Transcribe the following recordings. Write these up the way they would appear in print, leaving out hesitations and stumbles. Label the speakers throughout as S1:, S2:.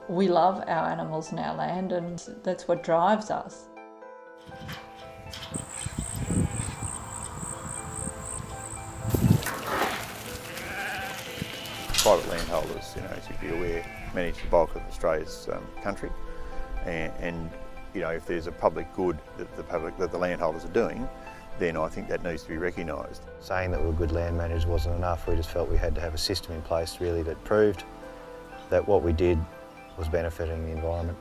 S1: We love our animals and our land, and that's what drives us.
S2: Private landholders, as you'd be aware, manage the bulk of Australia's country, and if there's a public good that the landholders are doing, then I think that needs to be recognised.
S3: Saying that we were good land managers wasn't enough. We just felt we had to have a system in place really that proved that what we did was benefiting the environment.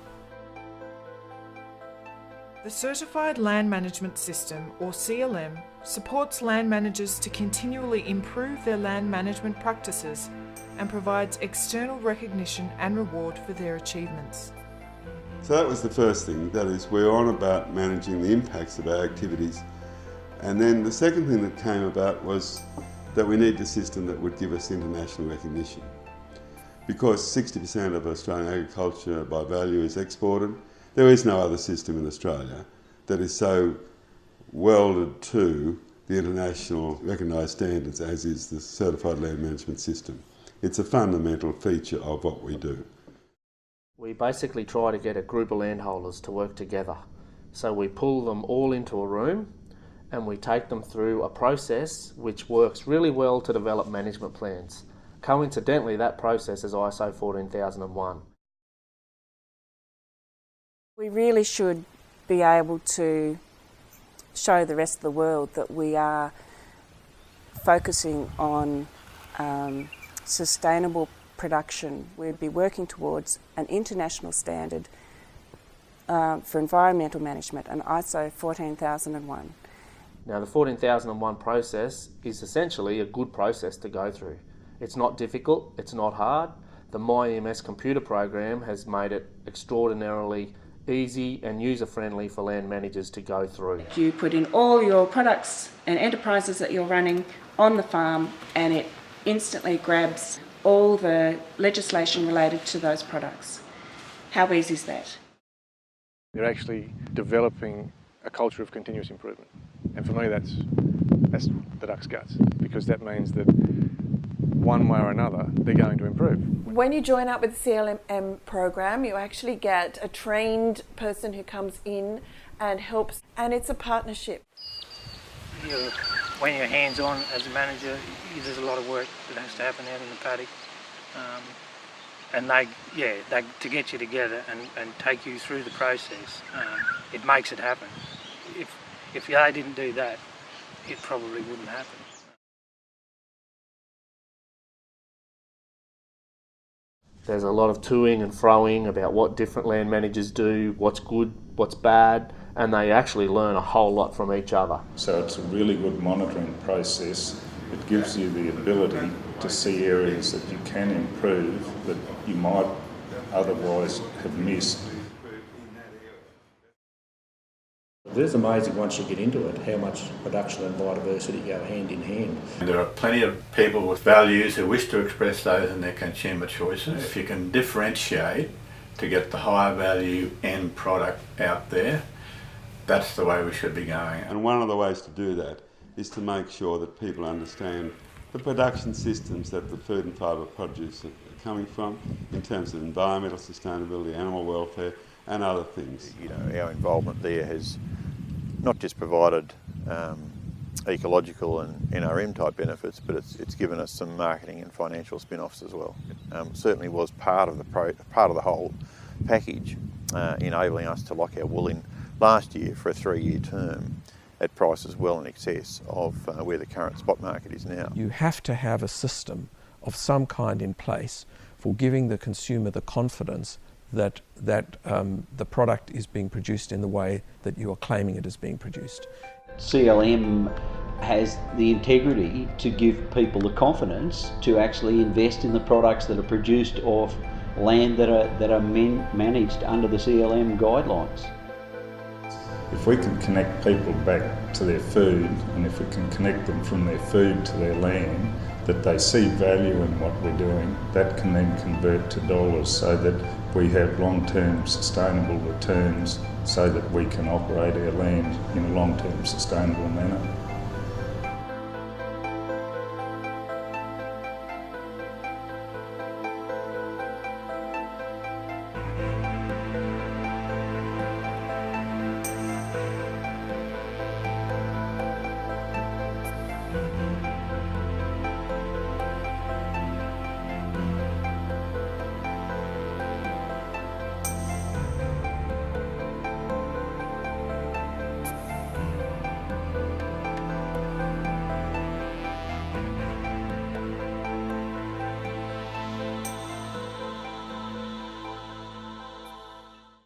S4: The Certified Land Management System, or CLM, supports land managers to continually improve their land management practices and provides external recognition and reward for their achievements.
S5: So that was the first thing, that is, we're on about managing the impacts of our activities. And then the second thing that came about was that we need a system that would give us international recognition. Because 60% of Australian agriculture by value is exported, there is no other system in Australia that is so welded to the international recognised standards as is the Certified Land Management System. It's a fundamental feature of what we do.
S6: We basically try to get a group of landholders to work together. So we pull them all into a room and we take them through a process which works really well to develop management plans. Coincidentally, that process is ISO 14001.
S7: We really should be able to show the rest of the world that we are focusing on sustainable production. We'd be working towards an international standard for environmental management, an ISO 14001.
S6: Now, the 14001 process is essentially a good process to go through. It's not difficult, it's not hard. The MyEMS computer program has made it extraordinarily easy and user-friendly for land managers to go through.
S7: You put in all your products and enterprises that you're running on the farm, and it instantly grabs all the legislation related to those products. How easy is that?
S8: They're actually developing a culture of continuous improvement. And for me, that's the duck's guts, because that means that one way or another, they're going to improve.
S9: When you join up with the CLM program, you actually get a trained person who comes in and helps, and it's a partnership.
S10: When you're hands-on as a manager, there's a lot of work that has to happen out in the paddock. And to get you together and take you through the process, it makes it happen. If they didn't do that, it probably wouldn't happen.
S6: There's a lot of toing and froing about what different land managers do, what's good, what's bad, and they actually learn a whole lot from each other.
S11: So it's a really good monitoring process. It gives you the ability to see areas that you can improve that you might otherwise have missed.
S12: It is amazing once you get into it how much production and biodiversity go hand in hand.
S13: There are plenty of people with values who wish to express those in their consumer choices. If you can differentiate to get the higher value end product out there, that's the way we should be going.
S5: And one of the ways to do that is to make sure that people understand the production systems that the food and fibre produce are coming from in terms of environmental sustainability, animal welfare and other things.
S2: Our involvement there has not just provided ecological and NRM type benefits, but it's given us some marketing and financial spin-offs as well. It certainly was part of the whole package, enabling us to lock our wool in last year for a 3-year term at prices well in excess of where the current spot market is now.
S14: You have to have a system of some kind in place for giving the consumer the confidence that the product is being produced in the way that you are claiming it is being produced.
S15: CLM has the integrity to give people the confidence to actually invest in the products that are produced off land that are managed under the CLM guidelines.
S11: If we can connect people back to their food, and if we can connect them from their food to their land, that they see value in what we're doing, that can then convert to dollars so that we have long-term sustainable returns so that we can operate our land in a long-term sustainable manner.